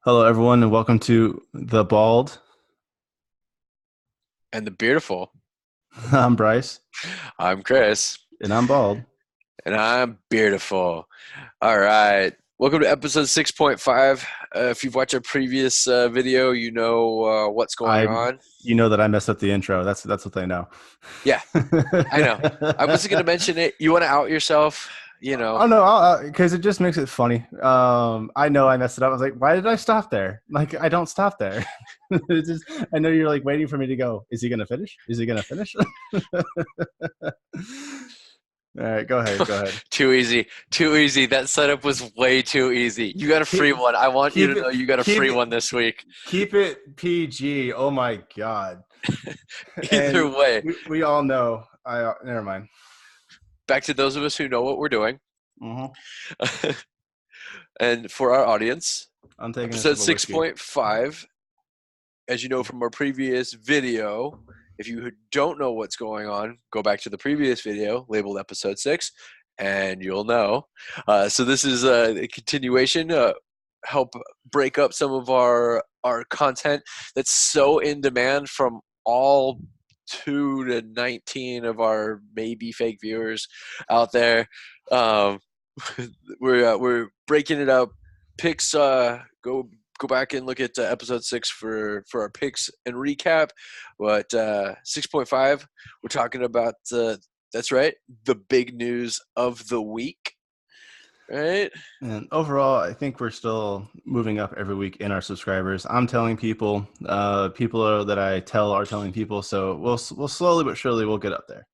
Hello, everyone, and welcome to The Bald. And the beautiful. I'm Bryce, I'm Chris, and I'm bald. and I'm beautiful. All right. Welcome to episode 6.5. If you've watched our previous video, you know what's going I, on. you know that I messed up the intro. That's what they know. Yeah, I know. I wasn't going to mention it. You want to out yourself? You know. Oh no, because it just makes it funny. I know I messed it up. I was like, why did I stop there? Like, I don't stop there. It's just, I know you're like waiting for me to go. Is he gonna finish? Is he gonna finish? All right, go ahead. Go ahead. Too easy. Too easy. That setup was way too easy. You got a free Keep, one. I want you keep to know it, you got a keep free it, one this week. keep it PG. Oh my god. Either And way, we all know. I never mind. back to those of us who know what we're doing. Mm-hmm. And for our audience, I'm taking a episode sip of whiskey. 6.5, as you know from our previous video, if you don't know what's going on, go back to the previous video labeled episode 6, and you'll know. So this is a continuation, help break up some of our content that's so in demand from all 2 to 19 of our maybe fake viewers out there. Um, we're breaking it up. Picks go back and look at episode 6 for our picks and recap. But 6.5, we're talking about that's right, the big news of the week. Right? And overall, I think we're still moving up every week in our subscribers. I'm telling people, that I tell are telling people. So we'll slowly but surely we'll get up there.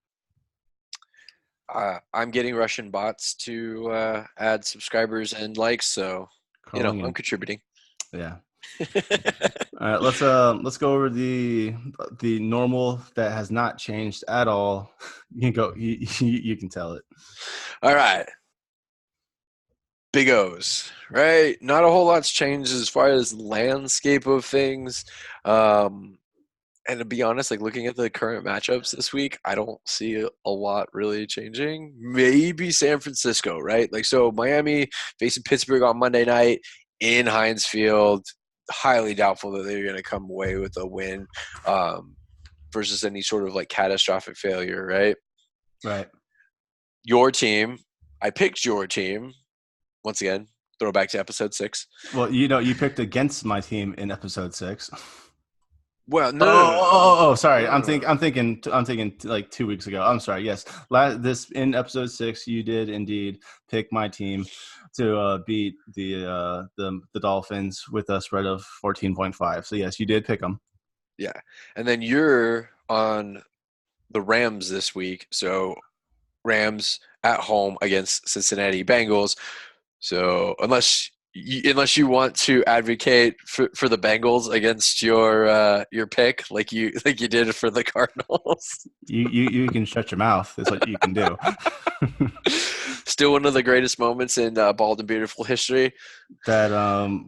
I'm getting Russian bots to add subscribers and likes, so Calling I'm in, contributing. yeah. All right, let's go over the normal that has not changed at all. You can go. You can tell it. All right. Big O's, right? Not a whole lot's changed as far as landscape of things. Um, and to be honest, like looking at the current matchups this week, I don't see a lot really changing. Maybe San Francisco, right? Like, so Miami facing Pittsburgh on Monday night in Heinz Field. Highly doubtful that they're going to come away with a win versus any sort of like catastrophic failure, right? Right. Your team, I picked your team once again. Throwback to episode 6. Well, you picked against my team in episode 6. Well, no, no, no, no, Oh, sorry. no, no, no. I'm thinking like 2 weeks ago. I'm sorry. Yes, this in episode 6, you did indeed pick my team to beat the Dolphins with a spread of 14.5. So yes, you did pick them. Yeah, and then you're on the Rams this week. So Rams at home against Cincinnati Bengals. So unless you want to advocate for the Bengals against your pick like you did for the Cardinals. You can shut your mouth. Is what you can do. Still one of the greatest moments in Bald and Beautiful history. That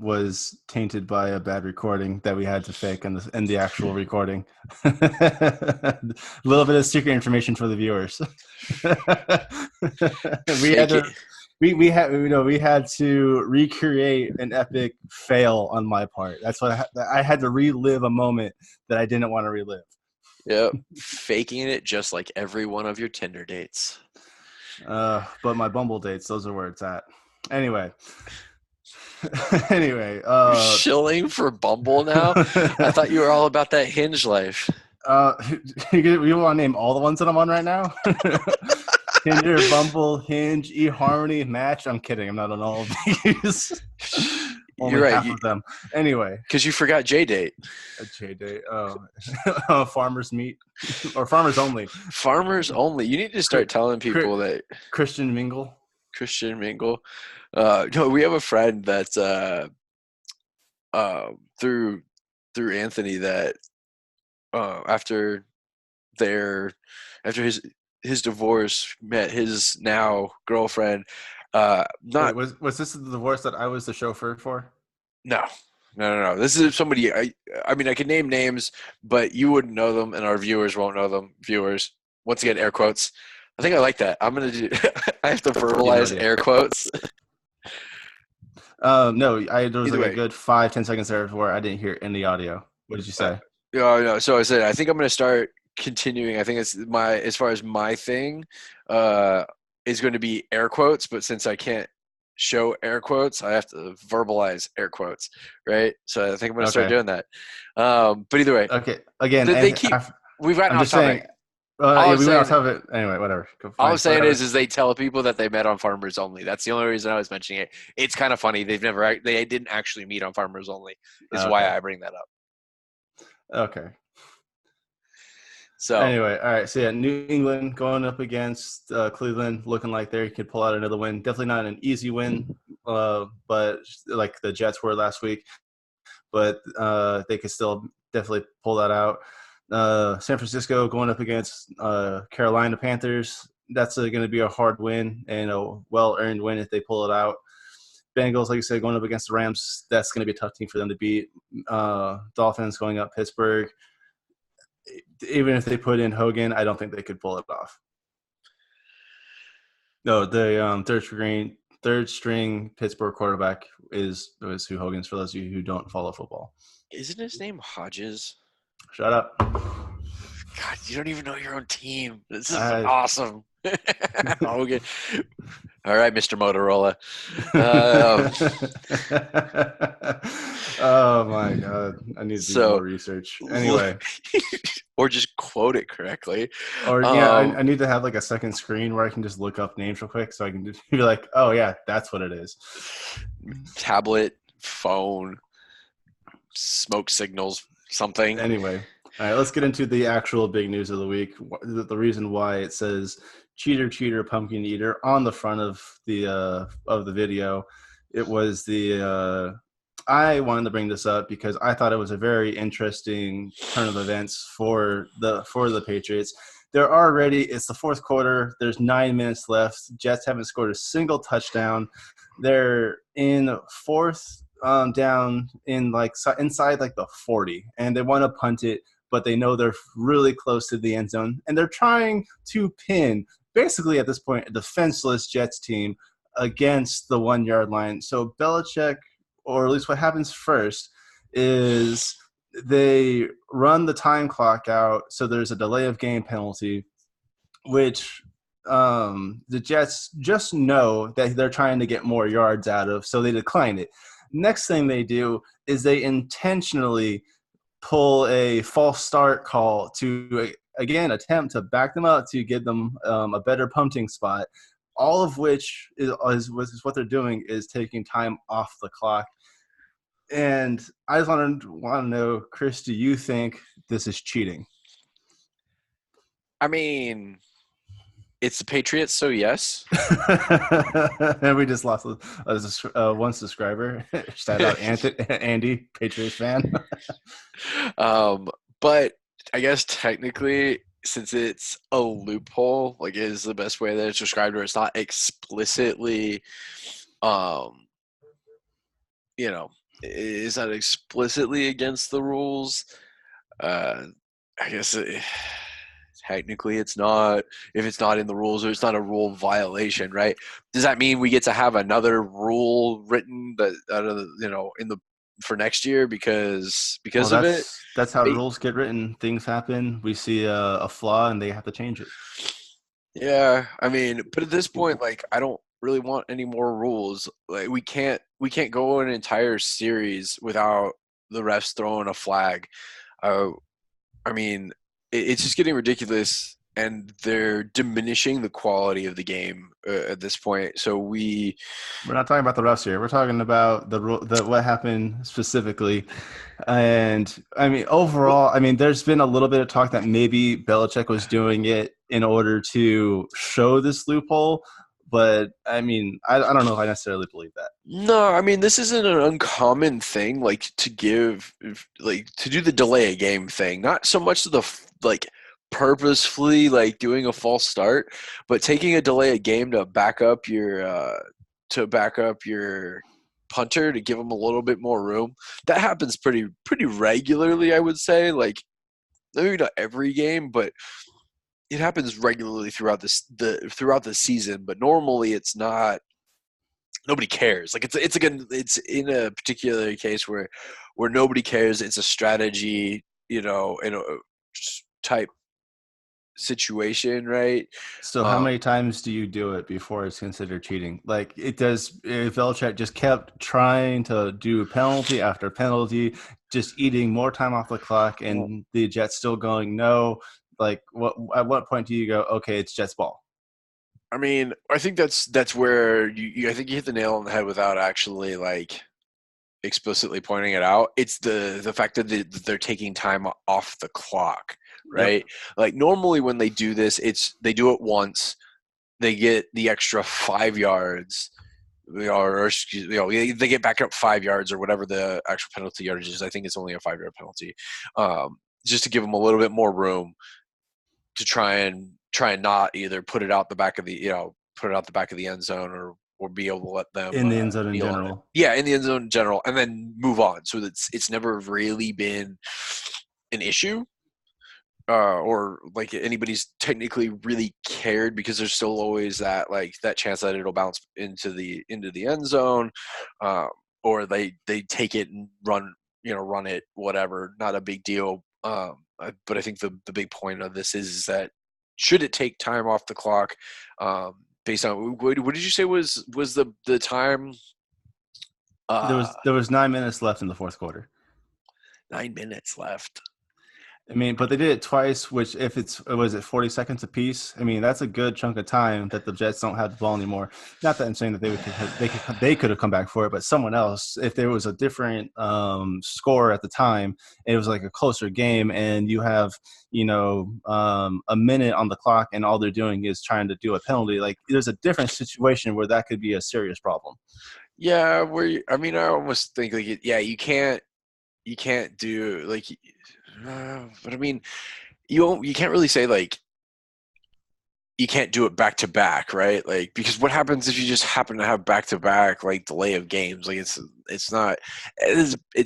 was tainted by a bad recording that we had to fake in the actual recording. A little bit of secret information for the viewers. we had Fake to it. we had to recreate an epic fail on my part. That's what I had to relive a moment that I didn't want to relive. Yep, faking it just like every one of your Tinder dates. But my Bumble dates, those are where it's at. Anyway. Anyway, You're shilling for Bumble now? I thought you were all about that Hinge life. you want to name all the ones that I'm on right now? Tinder, Bumble, Hinge, eHarmony, Match. I'm kidding. I'm not on all of these. You're Only half right, of them. Anyway, because you forgot J date. a J Day. Farmers Meet or Farmers Only. Farmers only. You need to start telling people that Christian Mingle. Christian Mingle. No, we have a friend that's uh, through Anthony that after their after his divorce met his now girlfriend. Wait, Not was this the divorce that I was the chauffeur for? no. No, no, no. This is somebody. I mean, I can name names, but you wouldn't know them, and our viewers won't know them. Viewers, once again, air quotes. I think I like that. I'm gonna do. I have to You have no verbalize idea. air quotes. No, there was Either like a way. good 5-10 seconds there where I didn't hear any audio. What did you Uh, say? yeah, no. So I said I think I'm going to start continuing. I think it's my as far as my thing uh, is going to be air quotes, but since I can't show air quotes, I have to verbalize air quotes, right? So I think I'm going to start Okay. doing that. But either way, Okay. Again, they keep. We've gotten I'm off just saying. topic. All Yeah, I'm we went off saying, top of it. Anyway, whatever. Go all I'm fine. saying Whatever. is they tell people that they met on Farmers Only. That's the only reason I was mentioning it. It's kind of funny. They didn't actually meet on Farmers Only. Is why Okay. I bring that up. Okay. So Anyway, all right. So yeah, New England going up against Cleveland, looking like they could pull out another win. Definitely not an easy win, but like the Jets were last week. But they could still definitely pull that out. San Francisco going up against Carolina Panthers. That's going to be a hard win and a well-earned win if they pull it out. Bengals, like I said, going up against the Rams. That's going to be a tough team for them to beat. Dolphins going up Pittsburgh. Even if they put in Hogan, I don't think they could pull it off. No, the third string Pittsburgh quarterback is who Hogan's, for those of you who don't follow football. isn't his name Hodges? Shut up. God, you don't even know your own team. This is I, awesome. Hogan. All right, Mr. Motorola. Um, Oh my god, I need to do more so, research. Anyway, or just quote it correctly. or yeah, Um, I need to have like a second screen where I can just look up names real quick, so I can just be like, oh yeah, that's what it is. tablet, phone, smoke signals, something. Anyway, all right, let's get into the actual big news of the week. The reason why it says "cheater, cheater, pumpkin eater" on the front of the video. It was I wanted to bring this up because I thought it was a very interesting turn of events for the Patriots. It's the fourth quarter. There's 9 minutes left. Jets haven't scored a single touchdown. They're in fourth down in inside like the 40, and they want to punt it, but they know they're really close to the end zone, and they're trying to pin basically at this point a defenseless Jets team against the 1 yard line. So Belichick, or at least what happens first, is they run the time clock out, so there's a delay of game penalty, which the Jets just know that they're trying to get more yards out of, so they decline it. Next thing they do is they intentionally pull a false start call to, again, attempt to back them up to give them a better punting spot, all of which is what they're doing is taking time off the clock. And I just want to know, Chris, do you think this is cheating? I mean, it's the Patriots, so yes. And we just lost one subscriber. Shout out Andy, Patriots fan. But I guess technically, since it's a loophole, like it is the best way that it's described, where it's not explicitly, um, is not explicitly against the rules. I guess technically it's not, if it's not in the rules, or it's not a rule violation, right? Does that mean we get to have another rule written that in the for next year because Well, of it? that's how rules get written. Things happen. We see a flaw, and they have to change it. Yeah, I mean, but at this point, like, I don't really want any more rules. Like, we can't go an entire series without the refs throwing a flag. Uh, I mean, it's just getting ridiculous, and they're diminishing the quality of the game at this point. So We're not talking about the refs here. We're talking about what happened specifically. And I mean, overall, I mean, there's been a little bit of talk that maybe Belichick was doing it in order to show this loophole. But I mean, I don't know if I necessarily believe that. no, I mean, this isn't an uncommon thing, like to do the delay a game thing. Not so much like purposefully like doing a false start, but taking a delay a game to back up your punter to give them a little bit more room. That happens pretty regularly, I would say. Like maybe not every game, but it happens regularly throughout the season. But normally it's not nobody cares. Like it's in a particular case where nobody cares. It's a strategy, type situation, right? So how Um, many times do you do it before it's considered cheating? Like it does, if Belichick just kept trying to do penalty after penalty, just eating more time off the clock, and the Jets still going no. Like what? At what point do you go, okay, it's Jets ball? I mean, I think that's where I think you hit the nail on the head without actually like explicitly pointing it out. It's the fact that they're taking time off the clock, Yep. right? Like normally when they do this, they do it once, they get the extra 5 yards, or excuse me, they get back up 5 yards or whatever the actual penalty yardage is. I think it's only a 5 yard penalty, just to give them a little bit more room to try and not either put it out the back of the end zone, or be able to let them In the end zone in kneel on it. general. Yeah, in the end zone in general, and then move on. So it's never really been an issue, or like anybody's technically really cared, because there's still always that chance that it'll bounce into the end zone, um, or they take it and run it, whatever, not a big deal. But I think the big point of this is that should it take time off the clock, based on what did you say was the time? uh There was 9 minutes left in the fourth quarter. 9 minutes left. I mean, but they did it twice, which if was it 40 seconds apiece? I mean, that's a good chunk of time that the Jets don't have the ball anymore. Not that I'm saying that they could have come back for it, but someone else, if there was a different score at the time, it was like a closer game, and you have a minute on the clock, and all they're doing is trying to do a penalty. Like there's a different situation where that could be a serious problem. Yeah, I mean, I almost think like yeah, you can't do like, but I mean, you can't really say like you can't do it back to back, right? Like, because what happens if you just happen to have back to back like delay of games? Like it's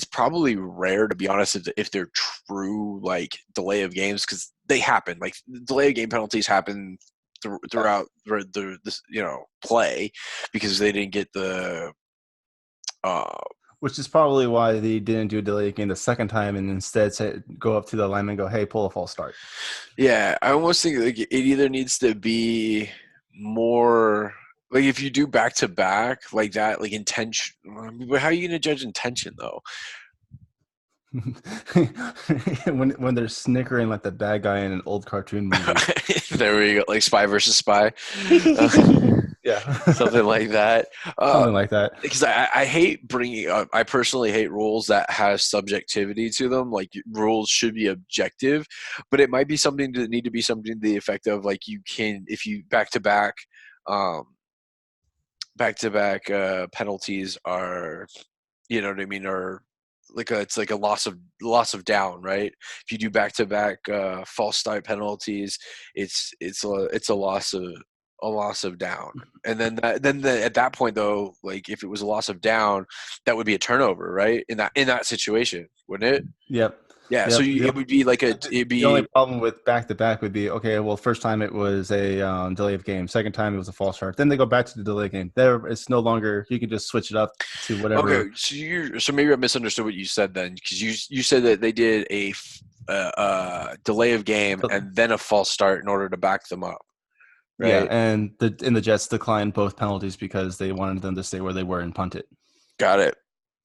probably rare, to be honest, if they're true like delay of games, because they happen. Like delay of game penalties happen throughout this play, because they didn't get the uh Which is probably why they didn't do a delay game the second time, and instead go up to the lineman and go, hey, pull a false start. Yeah, I almost think like it either needs to be more like, if you do back to back like that, like intention. But how are you gonna judge intention though? when they're snickering like the bad guy in an old cartoon movie. There we go, like Spy versus Spy, Yeah. something like that. Something like that. Because I hate bringing up. I personally hate rules that have subjectivity to them. Like rules should be objective, but it might be something that need to be something to the effect of like, you can, if you um, back-to-back penalties are, you know what I mean, or like it's like a loss of down, right? If you do back-to-back false start penalties, it's a loss of down. And at that point though, like if it was a loss of down, that would be a turnover, right? In that situation, wouldn't it? Yep. Yeah. So Yep. it would be like it'd The only be problem with back to back would be, okay, well, first time it was a delay of game. Second time it was a false start. Then they go back to the delay game. There, it's no longer, you can just switch it up to whatever. okay. So maybe I misunderstood what you said then, because you said that they did a delay of game and then a false start in order to back them up, Yeah, right? and the Jets declined both penalties because they wanted them to stay where they were and punt it. Got it.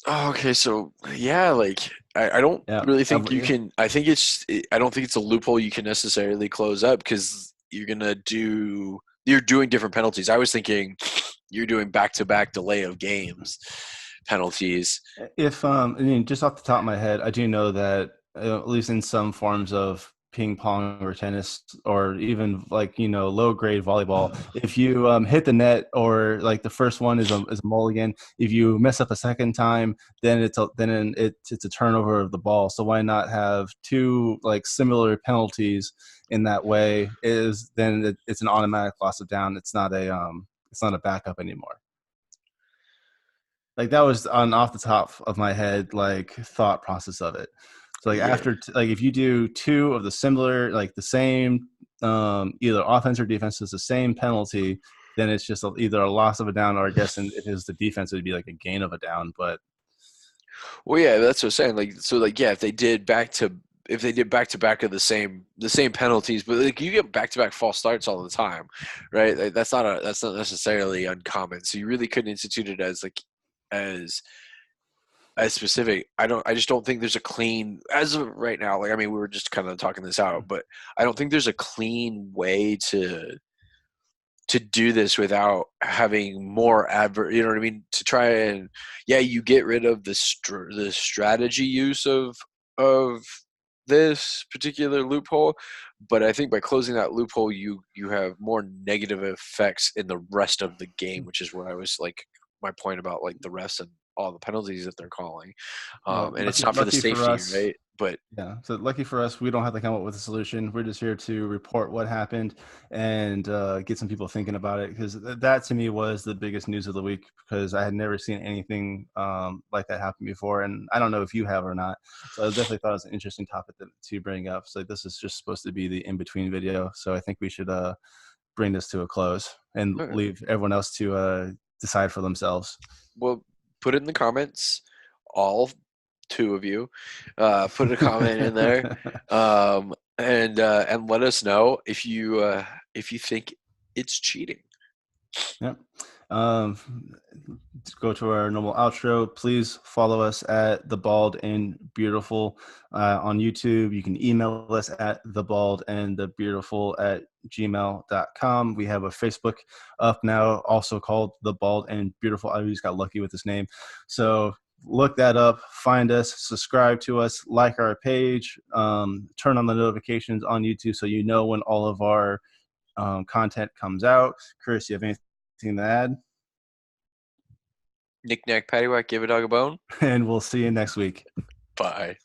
Oh, okay, so yeah, like I don't Yeah. really think you can. I don't think it's a loophole you can necessarily close up, because you're doing different penalties. I was thinking you're doing back-to-back delay of games penalties. If I mean, just off the top of my head, I do know that at least in some forms of ping pong or tennis, or even like low grade volleyball, if you hit the net, or like the first one is a mulligan, if you mess up a second time, then it's a turnover of the ball. So why not have two like similar penalties in that way? It's an automatic loss of down. It's not a backup anymore. Like that was on off the top of my head, like thought process of it. So like Yeah. after like if you do two of the similar, like the same, either offense or defense is the same penalty, then it's just either a loss of a down, or I guess if it was the defense, it would be like a gain of a down. But Well, yeah, that's what I'm saying. Like, so, like, yeah, if they did back to back of the same penalties, but like you get back to back false starts all the time, right? Like, that's not necessarily uncommon. So you really couldn't institute it as like as as specific. I just don't think there's a clean as of right now. Like, I mean, we were just kind of talking this out, but I don't think there's a clean way to do this without having more you know what I mean, to try and, yeah, you get rid of the strategy use of this particular loophole, but I think by closing that loophole you have more negative effects in the rest of the game, which is where I was like, my point about like the refs and all the penalties that they're calling, well, and it's not for the lucky for safety, us. right? But Yeah, so lucky for us, we don't have to come up with a solution. We're just here to report what happened and get some people thinking about it, because that to me was the biggest news of the week, because I had never seen anything like that happen before, and I don't know if you have or not. So I definitely thought it was an interesting topic to bring up. So this is just supposed to be the in-between video, so I think we should bring this to a close and okay. leave everyone else to decide for themselves. Well, put it in the comments, all two of you. Put a comment in there, and let us know if you think it's cheating. Yep. Um, go to our normal outro. Please follow us at The Bald and Beautiful on YouTube. You can email us at thebaldandthebeautiful@gmail.com. We have a Facebook up now, also called The Bald and Beautiful. I just got lucky with this name. So look that up, find us, subscribe to us, like our page, turn on the notifications on YouTube so you know when all of our content comes out. Chris, you have anything to add? Knick knack paddywhack, give a dog a bone. And we'll see you next week. Bye.